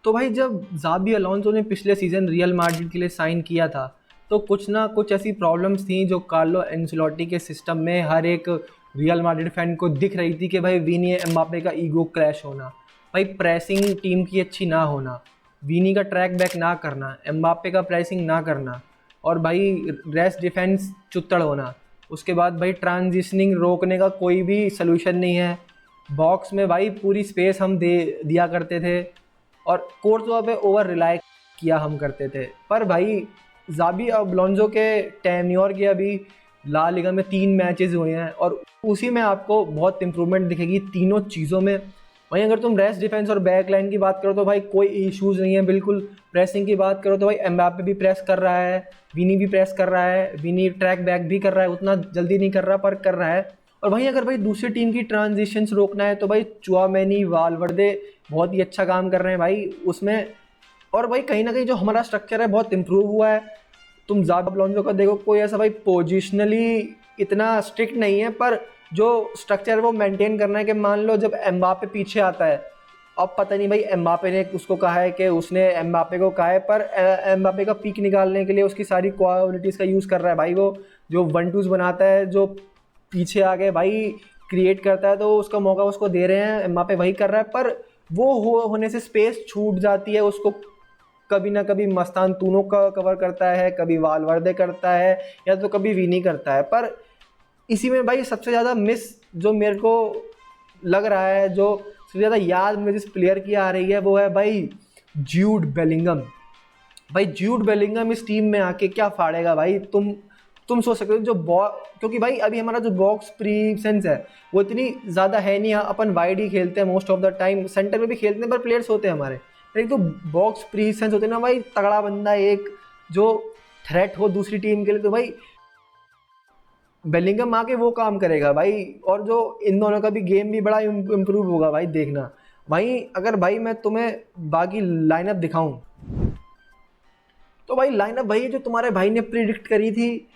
तो भाई जब ज़ाबी अलोंसो ने पिछले सीज़न रियल माड्रिड के लिए साइन किया था, तो कुछ ना कुछ ऐसी प्रॉब्लम्स थी जो कार्लो एंcelotti के सिस्टम में हर एक रियल माड्रिड फैन को दिख रही थी कि भाई विनी एम्बापे का ईगो क्रैश होना, भाई प्रेसिंग टीम की अच्छी ना होना, विनी का ट्रैक बैक ना करना, एम्बापे का प्रेसिंग ना करना, और भाई रेस्ट डिफेंस चुत्तड़ होना। उसके बाद भाई ट्रांजिशनिंग रोकने का कोई भी सोल्यूशन नहीं है। बॉक्स में भाई पूरी स्पेस हम दे दिया करते थे और कोर्टवा पे ओवर रिलाई किया हम करते थे। पर भाई ज़ाबी अलोंसो के टेन्योर के अभी ला लिगा में 3 मैचेस हुए हैं और उसी में आपको बहुत इंप्रूवमेंट दिखेगी तीनों चीज़ों में। वहीं अगर तुम रेस्ट डिफेंस और बैक लाइन की बात करो तो भाई कोई इश्यूज़ नहीं है बिल्कुल। प्रेसिंग की बात करो तो भाई एम्बापे भी प्रेस कर रहा है, विनी भी प्रेस कर रहा है, विनी ट्रैक बैक भी कर रहा है, उतना जल्दी नहीं कर रहा पर कर रहा है। और वहीं अगर भाई दूसरी टीम की ट्रांजिशंस रोकना है तो भाई चुआमेनी, वालवर्दे बहुत ही अच्छा काम कर रहे हैं भाई उसमें। और भाई कहीं ना कहीं जो हमारा स्ट्रक्चर है बहुत इंप्रूव हुआ है। तुम ज़ाबी अलोंसो का देखो, कोई ऐसा भाई पोजिशनली इतना स्ट्रिक्ट नहीं है, पर जो स्ट्रक्चर है वो मेंटेन करना है कि मान लो जब एम्बापे पीछे आता है, अब पता नहीं भाई एम्बापे ने उसको कहा है कि उसने एम्बापे को कहा है, पर एम्बापे का पीक निकालने के लिए उसकी सारी क्वालिटीज़ का यूज़ कर रहा है भाई। वो जो 1-2s बनाता है, जो पीछे आके भाई क्रिएट करता है, तो उसका मौका उसको दे रहे हैं, एम्बापे वही कर रहा है। पर वो होने से स्पेस छूट जाती है, उसको कभी ना कभी मस्तान तूनो का कवर करता है, कभी वालवर्दे करता है, या तो कभी विनी करता है। पर इसी में भाई सबसे ज़्यादा मिस जो मेरे को लग रहा है, जो सबसे ज़्यादा याद मुझे जिस प्लेयर की आ रही है, वो है भाई ज्यूड बेलिंगम। भाई ज्यूड बेलिंगम इस टीम में आके क्या फाड़ेगा भाई। तुम सोच सकते हो जो क्योंकि भाई अभी हमारा जो बॉक्स प्रेजेंस है वो इतनी ज़्यादा है नहीं। अपन वाइड ही खेलते हैं most of the time, centre में भी खेलते हैं पर प्लेयर्स होते हैं हमारे। एक तो बॉक्स प्रेजेंस होते हैं ना भाई, तगड़ा बंदा एक जो थ्रेट हो दूसरी टीम के लिए, तो भाई बेलिंगम आके वो काम करेगा भाई। और जो इन दोनों का भी गेम भी बड़ा इम्प्रूव होगा भाई, देखना। वहीं अगर भाई मैं तुम्हें बाकी लाइनअप दिखाऊं तो भाई लाइनअप भाई जो तुम्हारे भाई ने प्रिडिक्ट करी थी,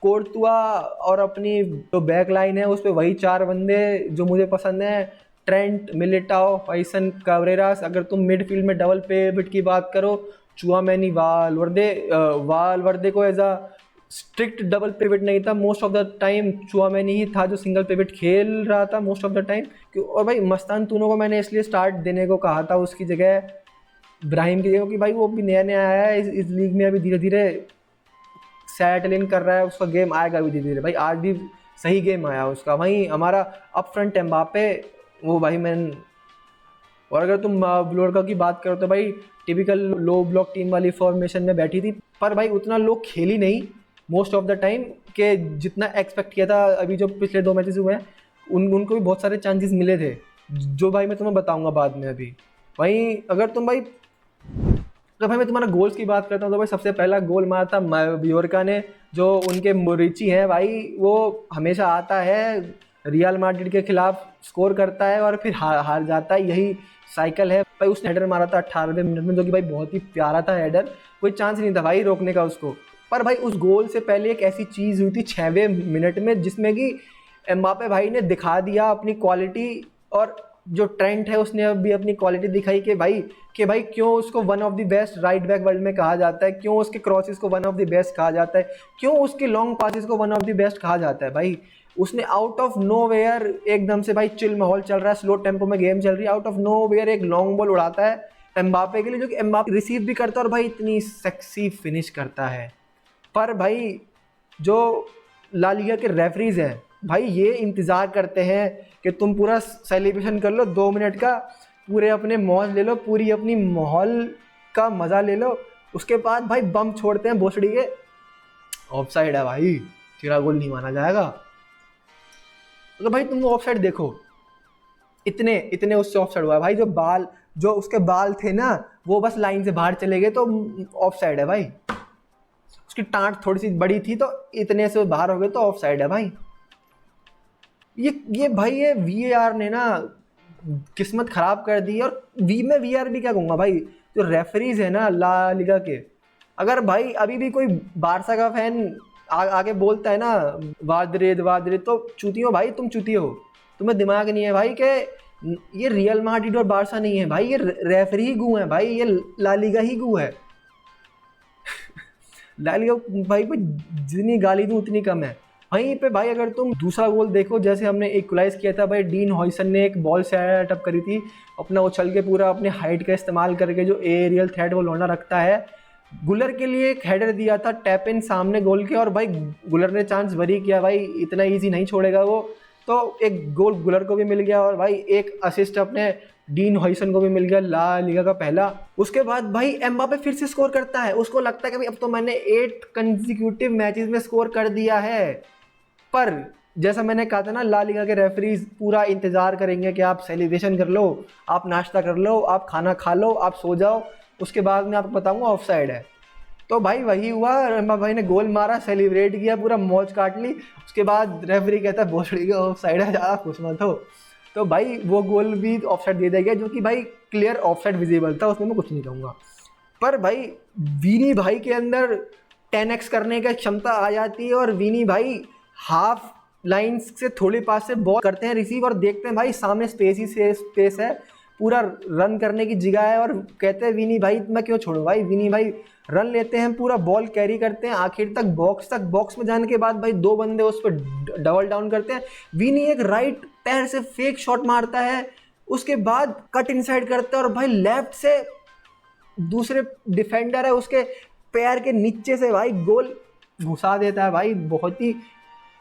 कोर्तुआ और अपनी जो बैक लाइन है उस पर वही 4 बंदे जो मुझे पसंद है, ट्रेंट, मिलिटाओ, फाइसन, कावरेरास। अगर तुम मिडफील्ड में डबल पिवट की बात करो, चुआमेनी, वालवर्दे को as a strict double pivot नहीं था, most of the time Tchouameni ही था जो सिंगल पिवट खेल रहा था मोस्ट ऑफ द टाइम। और भाई मस्तान तूनो को मैंने इसलिए स्टार्ट देने को कहा था उसकी जगह इब्राहिम की जगह, क्योंकि भाई वो भी नया नया आया है इस लीग में, अभी धीरे धीरे सेटल इन कर रहा है, उसका गेम आएगा अभी धीरे धीरे भाई। आज भी सही गेम आया उसका। वहीं हमारा अप फ्रंट एम्बापे, वो भाई मैन। और अगर तुम ब्लोरका की बात करो तो भाई टिपिकल लो ब्लॉक टीम वाली फॉर्मेशन में बैठी थी, पर भाई उतना लोग खेली नहीं मोस्ट ऑफ द टाइम के जितना एक्सपेक्ट किया था। अभी जो पिछले 2 मैचेस हुए हैं उनको भी बहुत सारे चांसेस मिले थे, जो भाई मैं तुम्हें बताऊंगा बाद में अभी। वहीं अगर तुम भाई तो भाई मैं तुम्हारा गोल्स की बात करता हूँ तो भाई सबसे पहला गोल मारा था ब्लोरका ने, जो उनके मोरिची हैं भाई, वो हमेशा आता है रियल माड्रिड के खिलाफ स्कोर करता है और फिर हार जाता है, यही साइकिल है भाई। उसने हेडर मारा था 18वें मिनट में, जो कि भाई बहुत ही प्यारा था हेडर, कोई चांस नहीं था भाई रोकने का उसको। पर भाई उस गोल से पहले एक ऐसी चीज़ हुई थी 6वें मिनट में, जिसमें कि एम्बापे भाई ने दिखा दिया अपनी क्वालिटी। और जो ट्रेंट है उसने अभी अपनी क्वालिटी दिखाई कि भाई क्यों उसको one of the best right back world में कहा जाता है, क्यों उसके क्रॉसेस को वन ऑफ द बेस्ट कहा जाता है, क्यों उसके लॉन्ग पासेस को वन ऑफ द बेस्ट कहा जाता है भाई। उसने आउट ऑफ नो वेयर एकदम से, भाई चिल माहौल चल रहा है, स्लो टेम्पो में गेम चल रही है, आउट ऑफ नो वेयर एक लॉन्ग बॉल उड़ाता है एम्बापे के लिए, जो कि एम्बापे रिसीव भी करता है और भाई इतनी सेक्सी फिनिश करता है। पर भाई जो ला लीगा के रेफरीज हैं भाई, ये इंतज़ार करते हैं कि तुम पूरा सेलिब्रेशन कर लो 2 मिनट का, पूरे अपने मौज ले लो, पूरी अपनी माहौल का मज़ा ले लो, उसके बाद भाई बम छोड़ते हैं भोसड़ी के, ऑफसाइड है भाई, तेरा गोल नहीं माना जाएगा। तो भाई तुम ऑफसाइड देखो, इतने उससे ऑफसाइड हुआ है भाई। जो उसके बाल थे ना वो बस लाइन से बाहर चले गए तो ऑफसाइड है भाई। उसकी टांट थोड़ी सी बड़ी थी तो इतने से बाहर हो गए तो ऑफसाइड है भाई। ये भाई ये वीएआर ने ना किस्मत खराब कर दी। और मैं वीआर भी क्या कहूँगा भाई, जो रेफरीज है ना ला लिगा के, अगर भाई अभी भी कोई बारसा का फैन आगे बोलता है ना वादरेद तो चूती हो भाई, तुम चूती हो, तुम्हें दिमाग नहीं है भाई के ये रियल माड्रिड और बारसा नहीं है भाई, ये रेफरी ही गू है भाई, ये ला लीगा ही गू है। ला लीगा भाई पे जितनी गाली दूं उतनी कम है। वहीं पे भाई अगर तुम दूसरा गोल देखो, जैसे हमने इक्वलाइज किया था भाई, डीन हॉयसन ने एक बॉल सेटअप करी थी, अपना उछल के पूरा अपने हाइट का इस्तेमाल करके जो एरियल थ्रेट वो लौंडा रखता है, गुलर के लिए एक हेडर दिया था टैप इन सामने गोल के, और भाई गुलर ने चांस भरी किया भाई, इतना इजी नहीं छोड़ेगा वो, तो एक गोल गुलर को भी मिल गया और भाई एक असिस्ट अपने डीन हॉयसन को भी मिल गया, ला लीगा का पहला। उसके बाद भाई एम्बापे फिर से स्कोर करता है, उसको लगता है कि भाई अब तो मैंने 8 कंसेक्यूटिव मैचेस में स्कोर कर दिया है, पर जैसा मैंने कहा था ना, ला लीगा के रेफरीज पूरा इंतजार करेंगे कि आप सेलिब्रेशन कर लो, आप नाश्ता कर लो, आप खाना खा लो, आप सो जाओ, उसके बाद मैं आपको बताऊंगा ऑफसाइड है। तो भाई वही हुआ, एम्बापे भाई ने गोल मारा, सेलिब्रेट किया, पूरा मौज काट ली, उसके बाद रेफरी कहता है भोसड़ी का ऑफसाइड है, ज़्यादा खुश मत हो। तो भाई वो गोल भी ऑफसाइड दे दिया गया, जो कि भाई क्लियर ऑफसाइड विजिबल था, उसमें मैं कुछ नहीं कहूँगा। पर भाई वीनी भाई के अंदर 10x करने की क्षमता आ जाती है, और वीनी भाई हाफ लाइन से थोड़े पास से बॉल करते हैं रिसीव, और देखते हैं भाई सामने स्पेस ही स्पेस है, पूरा रन करने की जगह है, और कहते हैं विनी भाई मैं क्यों छोड़ूं भाई। विनी भाई रन लेते हैं, पूरा बॉल कैरी करते हैं आखिर तक, बॉक्स में जाने के बाद भाई 2 बंदे उस पर डबल डाउन करते हैं, विनी एक राइट पैर से फेक शॉट मारता है, उसके बाद कट इनसाइड करते हैं, और भाई लेफ्ट से दूसरे डिफेंडर है उसके पैर के नीचे से भाई गोल घुसा देता है भाई, बहुत ही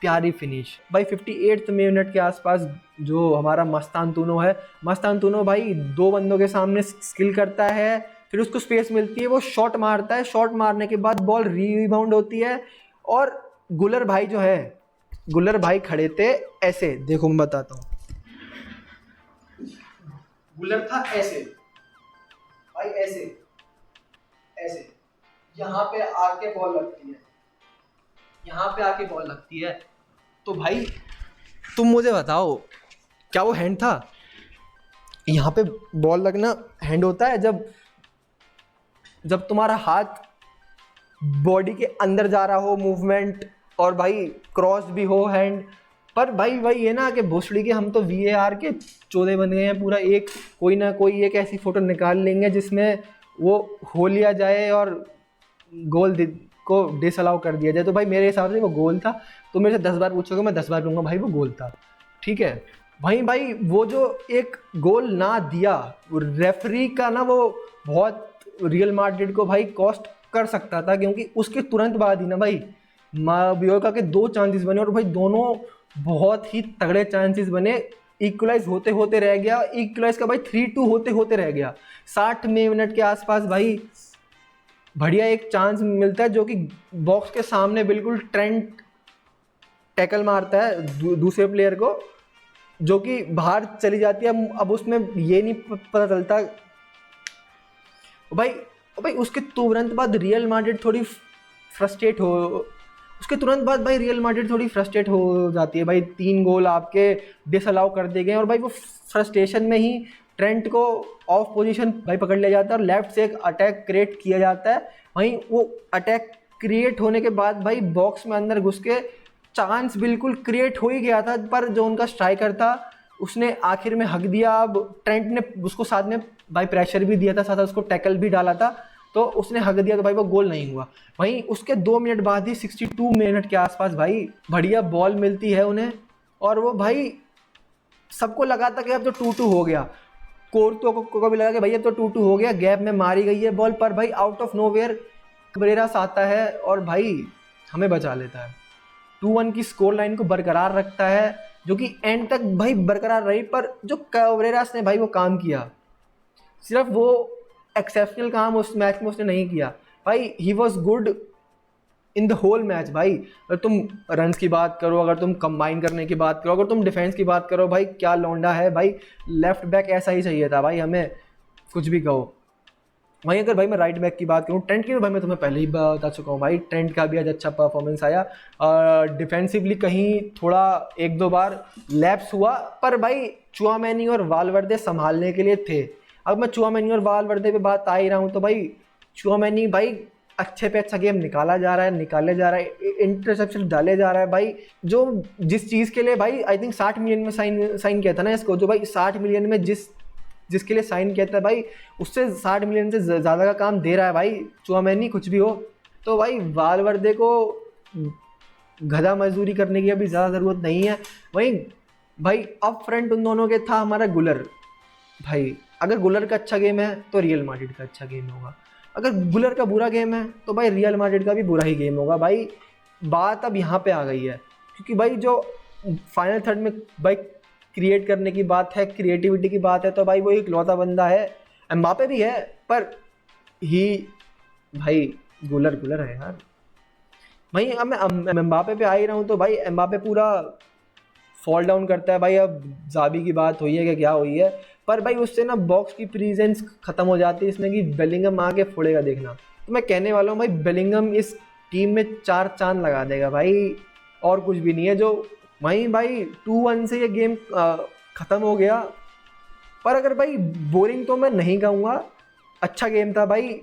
प्यारी फिनिश भाई। 58वें मिनट के आसपास जो हमारा मस्तान तूनो है, मस्तान तूनो भाई 2 बंदों के सामने स्किल करता है, फिर उसको स्पेस मिलती है, वो शॉट मारता है, शॉट मारने के बाद बॉल रीबाउंड होती है, और गुलर भाई जो है, गुलर भाई खड़े थे ऐसे, देखो मैं बताता हूँ, गुलर था ऐसे भाई, ऐसे ऐसे, यहाँ पे आके बॉल लगती है, यहाँ पे आके बॉल लगती है, तो भाई तुम मुझे बताओ क्या वो हैंड था? यहाँ पे बॉल लगना हैंड होता है जब तुम्हारा हाथ बॉडी के अंदर जा रहा हो, मूवमेंट, और भाई क्रॉस भी हो हैंड। पर भाई वही है ना कि भोसड़ी के हम तो VAR के चौधे बन गए हैं, पूरा एक कोई ना कोई एक ऐसी फोटो निकाल लेंगे जिसमें वो हो लिया जाए और गोल को डिसअलाउ कर दिया जाए। तो भाई मेरे हिसाब से वो गोल था, तो मेरे से 10 बार पूछोगे मैं 10 बार कहूँगा भाई वो गोल था, ठीक है। वहीं भाई वो जो एक गोल ना दिया रेफरी का ना, वो बहुत रियल माड्रिड को भाई कॉस्ट कर सकता था, क्योंकि उसके तुरंत बाद ही ना भाई मायोर्का के 2 चांसेस बने, और भाई दोनों बहुत ही तगड़े चांसेस बने, इक्वलाइज होते होते रह गया, इक्वलाइज का भाई 3-2 होते होते रह गया। 60वें मिनट के आसपास भाई बढ़िया एक चांस मिलता है, जो कि बॉक्स के सामने बिल्कुल ट्रेंट टैकल मारता है दूसरे प्लेयर को, जो कि बाहर चली जाती है। अब उसमें ये नहीं पता चलता भाई उसके तुरंत बाद रियल माड्रिड थोड़ी फ्रस्ट्रेट हो जाती है भाई, 3 गोल आपके डिसअलाउ कर दिए गए, और भाई वो फ्रस्ट्रेशन में ही ट्रेंट को ऑफ पोजीशन भाई पकड़ लिया जाता है, और लेफ्ट से एक अटैक क्रिएट किया जाता है। वहीं वो अटैक क्रिएट होने के बाद भाई बॉक्स में अंदर घुस के चांस बिल्कुल क्रिएट हो ही गया था, पर जो उनका स्ट्राइकर था उसने आखिर में हक दिया। अब ट्रेंट ने उसको साथ में भाई प्रेशर भी दिया था, साथ उसको टैकल भी डाला था, तो उसने हक दिया, तो भाई वो गोल नहीं हुआ। वहीं उसके 2 मिनट बाद ही 62 मिनट के आसपास भाई बढ़िया बॉल मिलती है उन्हें, और वो भाई सबको लगा था कि अब तो 2-2 हो गया, कोर्तो को भी लगा कि भाई अब तो 2-2 हो गया, गैप में मारी गई है बॉल, पर भाई आउट ऑफ नोवेयर कैबरेरास आता है और भाई हमें बचा लेता है, 2-1 की स्कोर लाइन को बरकरार रखता है, जो कि एंड तक भाई बरकरार रही। पर जो कैबरेरास ने भाई वो काम किया, सिर्फ वो एक्सेप्शनल काम उस मैच में उसने नहीं किया भाई, he was good in the whole match भाई। अगर तुम रन्स की बात करो, अगर तुम कंबाइन करने की बात करो, अगर तुम डिफेंस की बात करो, भाई क्या लौंडा है भाई, लेफ्ट बैक ऐसा ही चाहिए था भाई हमें, कुछ भी कहो। वहीं अगर भाई मैं राइट बैक की बात करूँ, ट्रेंट की तो भाई मैं तुम्हें पहले ही बता चुका हूँ भाई, ट्रेंट का भी आज अच्छा परफॉर्मेंस आया, डिफेंसिवली कहीं थोड़ा 1-2 बार लैप्स हुआ, पर भाई चुआमेनी और वालवर्दे संभालने के लिए थे। अब मैं चुआमेनी और वालवर्दे पे बात आ ही रहा हूँ, तो भाई चुआमेनी भाई अच्छे पे अच्छा गेम निकाला जा रहा है, निकाले जा रहा है, इंटरसेप्शन डाले जा रहा है भाई। जो जिस चीज़ के लिए भाई आई थिंक 60 मिलियन में साइन किया था ना इसको, जो भाई 60 मिलियन में जिसके लिए साइन किया था भाई, उससे 60 मिलियन से ज़्यादा का काम दे रहा है भाई चुआमेनी, कुछ भी हो। तो भाई वालवर्दे को गधा मजदूरी करने की अभी ज़्यादा ज़रूरत नहीं है। वहीं भाई अप फ्रंट उन दोनों के था हमारा गुलर। भाई अगर गुलर का अच्छा गेम है तो रियल मैड्रिड का अच्छा गेम होगा, अगर गुलर का बुरा गेम है तो भाई रियल मैड्रिड का भी बुरा ही गेम होगा भाई। बात अब यहाँ पे आ गई है, क्योंकि भाई जो फाइनल थर्ड में भाई क्रिएट करने की बात है, क्रिएटिविटी की बात है, तो भाई वो इकलौता बंदा है। एम्बापे भी है, पर ही भाई गुलर है यार। भाई अब मैं एम्बापे पे आ ही रहा हूँ, तो भाई एम्बापे पूरा फॉल डाउन करता है भाई। अब जाबी की बात हुई है कि क्या हुई है, पर भाई उससे ना बॉक्स की प्रेजेंस खत्म हो जाती है इसमें, कि बेलिंगम आके फोड़ेगा देखना। तो मैं कहने वाला हूँ भाई बेलिंगम इस टीम में 4 चांद लगा देगा भाई, और कुछ भी नहीं है। जो वहीं भाई 2-1 से ये गेम ख़त्म हो गया, पर अगर भाई बोरिंग तो मैं नहीं कहूँगा, अच्छा गेम था भाई।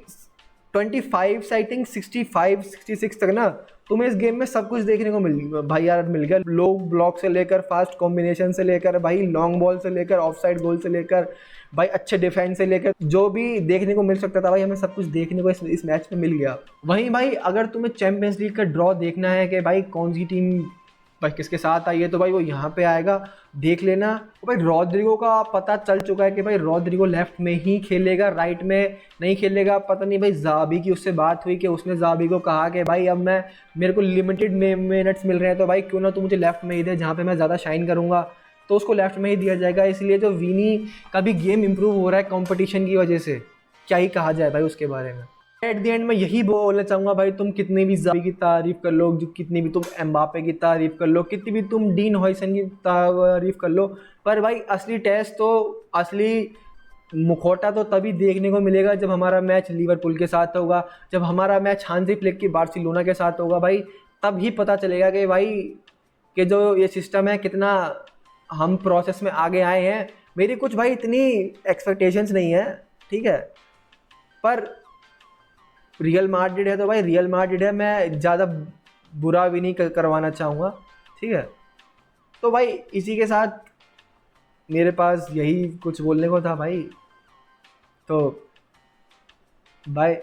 25 से आई थिंक 65-66 तक ना तुम्हें इस गेम में सब कुछ देखने को मिल गया। लो ब्लॉक से लेकर फास्ट कॉम्बिनेशन से लेकर भाई लॉन्ग बॉल से लेकर ऑफसाइड गोल से लेकर भाई अच्छे डिफेंस से लेकर जो भी देखने को मिल सकता था भाई, हमें सब कुछ देखने को इस मैच में मिल गया। वहीं भाई अगर तुम्हें चैंपियंस लीग का ड्रॉ देखना है कि भाई कौन सी टीम भाई किसके साथ आई है, तो भाई वो यहाँ पे आएगा, देख लेना। तो भाई रॉड्रिगो का पता चल चुका है कि भाई रॉड्रिगो लेफ्ट में ही खेलेगा, राइट में नहीं खेलेगा। पता नहीं भाई जाबी की उससे बात हुई कि उसने जाबी को कहा कि भाई अब मेरे को लिमिटेड मिनट्स मिल रहे हैं, तो भाई क्यों ना तू मुझे लेफ्ट में ही दे, जहाँ पे मैं ज़्यादा शाइन करूँगा, तो उसको लेफ्ट में ही दिया जाएगा। इसलिए जो वीनी का भी गेम इंप्रूव हो रहा है कंपटीशन की वजह से, क्या ही कहा जाए भाई उसके बारे में। एट द एंड मैं यही बोलना चाहूँगा भाई, तुम कितनी भी जाबी की तारीफ कर लो, कितनी भी तुम एम्बापे की तारीफ कर लो, कितनी भी तुम डीन हॉयसन की तारीफ कर लो, पर भाई असली टेस्ट तो, असली मुखौटा तो तभी देखने को मिलेगा जब हमारा मैच लिवरपूल के साथ होगा, जब हमारा मैच हांसी फ्लिक की बार्सिलोना के साथ होगा भाई। तब ही पता चलेगा कि भाई कि जो ये सिस्टम है कितना हम प्रोसेस में आगे आए हैं। मेरी कुछ भाई इतनी एक्सपेक्टेशंस नहीं है, ठीक है, पर रियल मैड्रिड है तो भाई रियल मैड्रिड है, मैं ज़्यादा बुरा भी नहीं करवाना चाहूँगा, ठीक है। तो भाई इसी के साथ मेरे पास यही कुछ बोलने को था भाई, तो बाय।